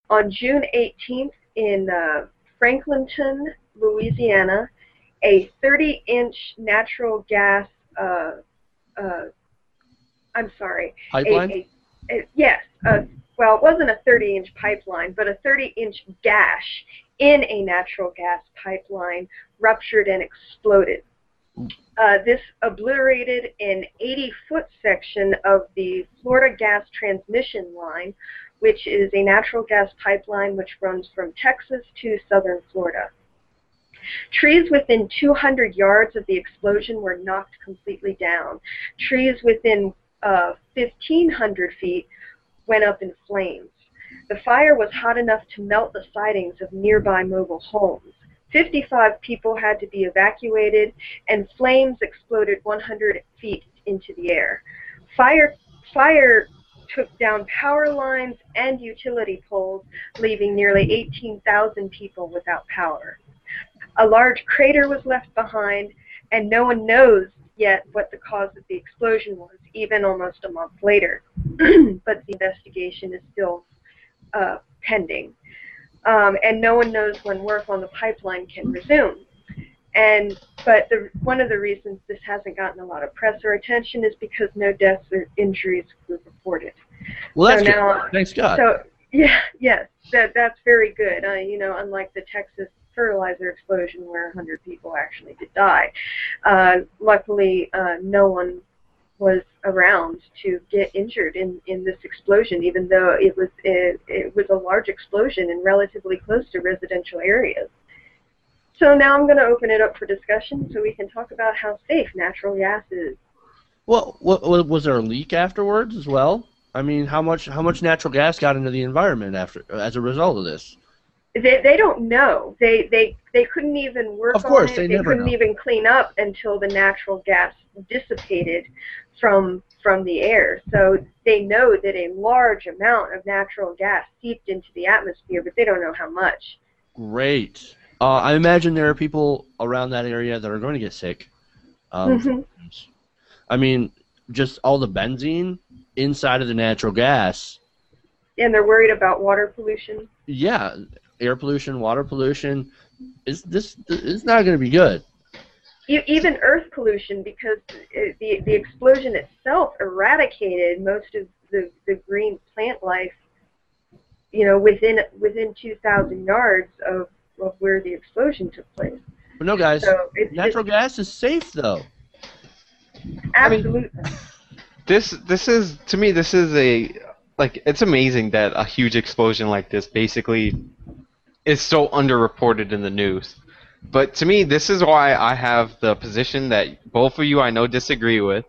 On June 18th in Franklinton, Louisiana, a 30-inch natural gas, uh, I'm sorry, Pipeline? yes, well, it wasn't a 30-inch pipeline, but a 30-inch gash in a natural gas pipeline ruptured and exploded. This obliterated an 80-foot section of the Florida gas transmission line, which is a natural gas pipeline which runs from Texas to southern Florida. Trees within 200 yards of the explosion were knocked completely down. Trees within 1,500 feet went up in flames. The fire was hot enough to melt the sidings of nearby mobile homes. 55 people had to be evacuated, and flames exploded 100 feet into the air. Fire took down power lines and utility poles, leaving nearly 18,000 people without power. A large crater was left behind, and no one knows yet what the cause of the explosion was, even almost a month later. But the investigation is still pending. And no one knows when work on the pipeline can resume. But one of the reasons this hasn't gotten a lot of press or attention is because no deaths or injuries were reported. Well, that's so now, good. Thanks God. So yes, that's very good. Unlike the Texas fertilizer explosion where 100 people actually did die. Luckily, no one was around to get injured in this explosion, even though it was a large explosion and relatively close to residential areas. So now I'm going to open it up for discussion so we can talk about how safe natural gas is. Well, was there a leak afterwards as well? I mean, how much natural gas got into the environment as a result of this? They don't know. They couldn't even work of course, on it. They couldn't even clean up until the natural gas dissipated from the air. So they know that a large amount of natural gas seeped into the atmosphere, but they don't know how much. Great. I imagine there are people around that area that are going to get sick. I mean, just all the benzene inside of the natural gas. And they're worried about water pollution. Yeah, air pollution, water pollution. This is not going to be good. Even earth pollution, because the explosion itself eradicated most of the green plant life, within 2,000 yards of where the explosion took place. But no, guys, so natural gas is safe, though. Absolutely. I mean, this is, to me, this is it's amazing that a huge explosion like this basically is so underreported in the news. But to me, this is why I have the position that both of you I know disagree with,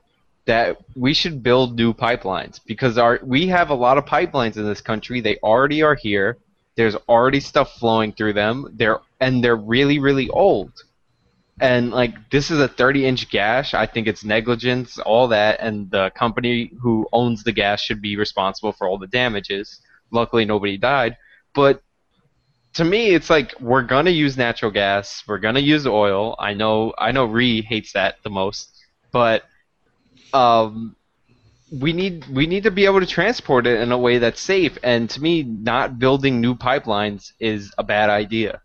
that we should build new pipelines, because we have a lot of pipelines in this country. They already are here. There's already stuff flowing through them. They're really, really old. And this is a 30-inch gash. I think it's negligence, all that, and the company who owns the gas should be responsible for all the damages. Luckily, nobody died. But to me, it's we're gonna use natural gas. We're gonna use oil. I know Ree hates that the most, but we need to be able to transport it in a way that's safe. And to me, not building new pipelines is a bad idea.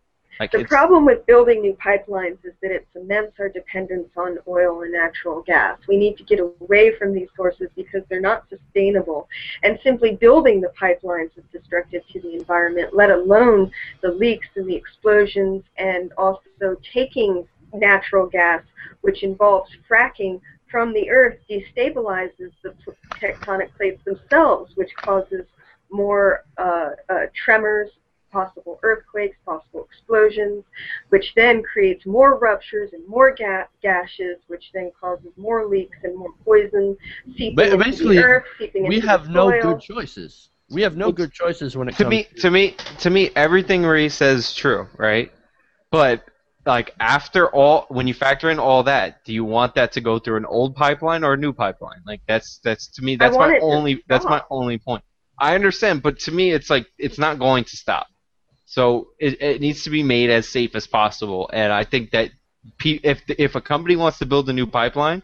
The problem with building new pipelines is that it cements our dependence on oil and natural gas. We need to get away from these sources because they're not sustainable. And simply building the pipelines is destructive to the environment, let alone the leaks and the explosions, and also taking natural gas, which involves fracking from the earth, destabilizes the tectonic plates themselves, which causes more tremors, possible earthquakes, possible explosions, which then creates more ruptures and more gashes, which then causes more leaks and more poison seeping into the earth, seeping into the soil. We have no good choices. We have no good choices when it comes to me, everything Marie says is true, right? But after all, when you factor in all that, do you want that to go through an old pipeline or a new pipeline? That's to me, that's my only point. I understand, but to me, it's not going to stop. So it needs to be made as safe as possible, and I think that if a company wants to build a new pipeline,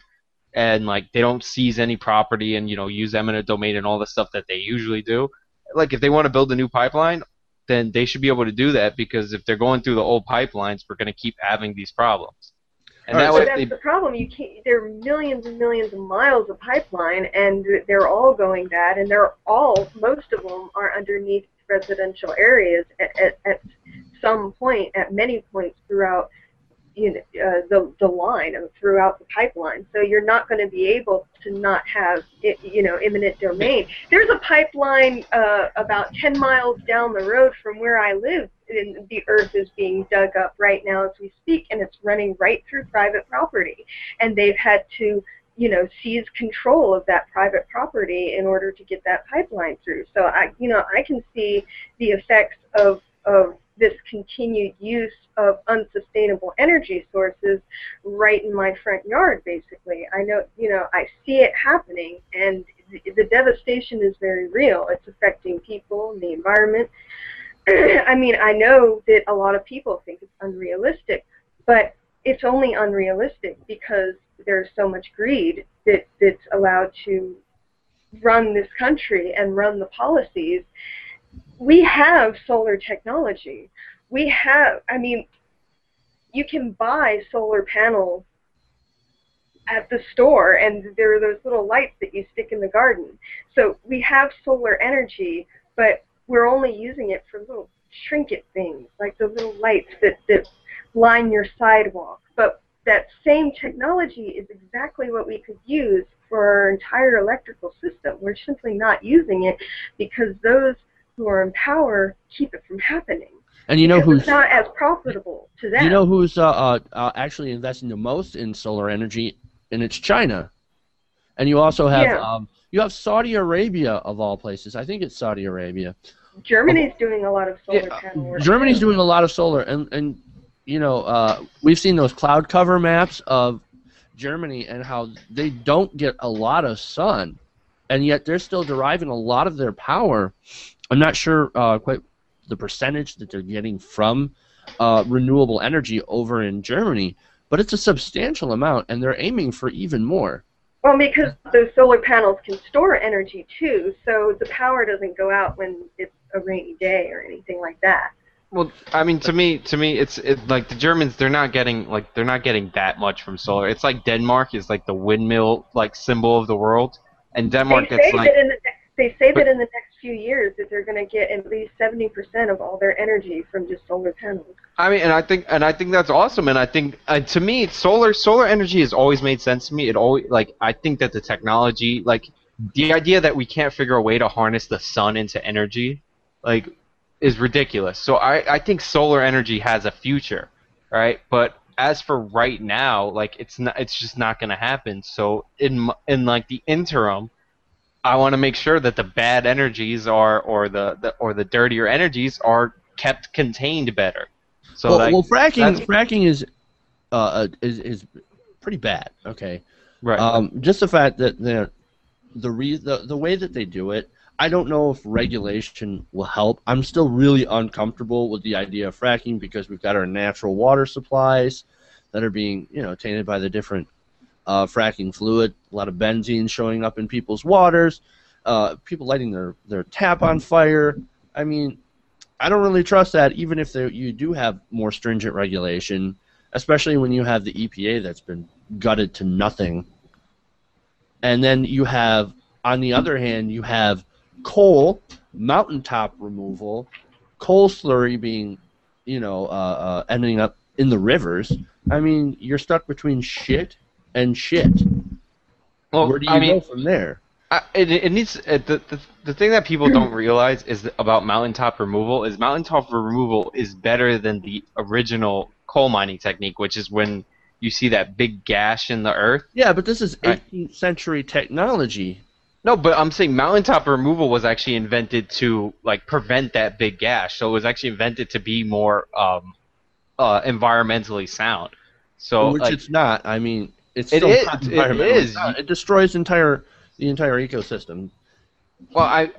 and they don't seize any property and use eminent domain and all the stuff that they usually do, if they want to build a new pipeline, then they should be able to do that, because if they're going through the old pipelines, we're going to keep having these problems. And that way, that's the problem. You can't. There are millions and millions of miles of pipeline, and they're all going bad, and most of them are underneath residential areas at some point, at many points throughout the line and throughout the pipeline. So you're not going to be able to not have eminent domain. There's a pipeline about 10 miles down the road from where I live, and the earth is being dug up right now as we speak, and it's running right through private property, and they've had to seize control of that private property in order to get that pipeline through. So I can see the effects of this continued use of unsustainable energy sources right in my front yard, basically. I know, I see it happening, and the devastation is very real. It's affecting people and the environment. I mean, I know that a lot of people think it's unrealistic, but it's only unrealistic because there's so much greed that's allowed to run this country and run the policies. We have solar technology. You can buy solar panels at the store, and there are those little lights that you stick in the garden. So we have solar energy, but we're only using it for little trinket things, like the little lights that line your sidewalk. But that same technology is exactly what we could use for our entire electrical system. We're simply not using it because those who are in power keep it from happening. And who's it's not as profitable to them. You know who's actually investing the most in solar energy, and it's China. And you also have you have Saudi Arabia, of all places. I think it's Saudi Arabia. Germany's doing a lot of solar panel work. Germany's doing a lot of solar, and we've seen those cloud cover maps of Germany and how they don't get a lot of sun, and yet they're still deriving a lot of their power. I'm not sure quite the percentage that they're getting from renewable energy over in Germany, but it's a substantial amount, and they're aiming for even more. Well, because those solar panels can store energy too, so the power doesn't go out when it's a rainy day or anything like that. Well, I mean, to me, it's like the Germans. They're not getting that much from solar. It's like Denmark is like the windmill symbol of the world, and Denmark gets like. They say that in the next few years that they're going to get at least 70% of all their energy from just solar panels. I mean, and I think that's awesome. And I think to me, solar energy has always made sense to me. I think that the technology, the idea that we can't figure a way to harness the sun into energy, is ridiculous. So I think solar energy has a future, right? But as for right now, it's just not going to happen. So in the interim, I want to make sure that the bad energies or the dirtier energies are kept contained better. So fracking is pretty bad. Okay, right. Just the fact that the way that they do it, I don't know if regulation will help. I'm still really uncomfortable with the idea of fracking because we've got our natural water supplies that are being tainted by the different fracking fluid, a lot of benzene showing up in people's waters, people lighting their tap on fire. I mean, I don't really trust that, even if you do have more stringent regulation, especially when you have the EPA that's been gutted to nothing. And then you have, on the other hand, you have coal, mountaintop removal, coal slurry being, ending up in the rivers. I mean, you're stuck between shit and shit. Well, where do you go from there? It needs the thing that people don't realize is about mountaintop removal is better than the original coal mining technique, which is when you see that big gash in the earth. Yeah, but this is 18th century technology. No, but I'm saying mountaintop removal was actually invented to prevent that big gash. So it was actually invented to be more environmentally sound. So which it's not. I mean, it's still not environmentally. It is. It destroys the entire ecosystem. Well,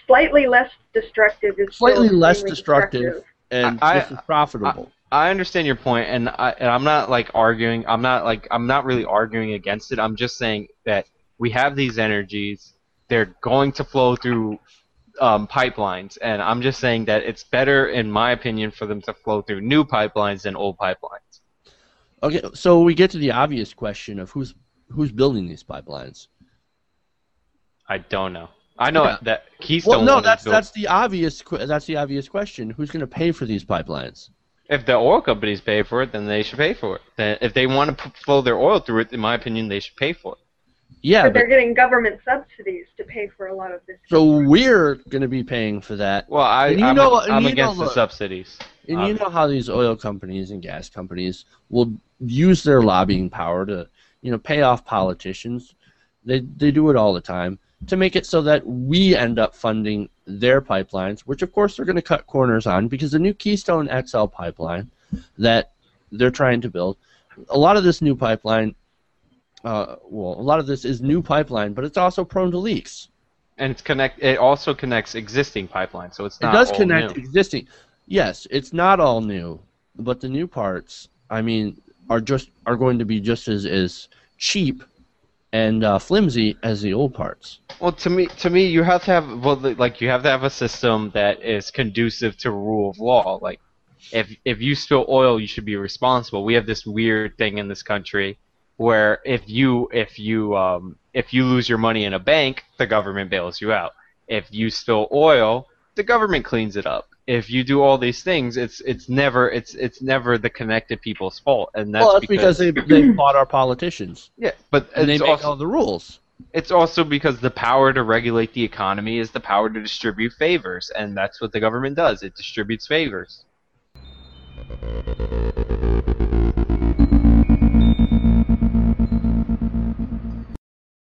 slightly less destructive is slightly less destructive and just as profitable. I understand your point, and I'm not arguing. I'm not really arguing against it. I'm just saying that we have these energies. They're going to flow through pipelines, and I'm just saying that it's better, in my opinion, for them to flow through new pipelines than old pipelines. Okay, so we get to the obvious question of who's building these pipelines. I don't know. I know that Well, Keystone. no, that's the obvious question. Who's going to pay for these pipelines? If the oil companies pay for it, then they should pay for it. Then if they want to flow their oil through it, in my opinion, they should pay for it. Yeah, but they're getting government subsidies to pay for a lot of this. So we're going to be paying for that. Well, I'm against the subsidies. And you know how these oil companies and gas companies will use their lobbying power to, pay off politicians. They do it all the time to make it so that we end up funding their pipelines, which of course they're going to cut corners on, because the new Keystone XL pipeline that they're trying to build, a lot of this new pipeline, a lot of this is new pipeline, but it's also prone to leaks. And it also connects existing pipelines, so it's not. It does all connect new. existing. Yes, it's not all new, but the new parts, are going to be just as cheap and flimsy as the old parts. Well, to me, you have to have a system that is conducive to rule of law. Like, if you spill oil, you should be responsible. We have this weird thing in this country where if you lose your money in a bank, the government bails you out. If you spill oil, the government cleans it up. If you do all these things, it's never the connected people's fault, and that's because they bought our politicians. Yeah, but and they make all the rules. It's also because the power to regulate the economy is the power to distribute favors, and that's what the government does. It distributes favors.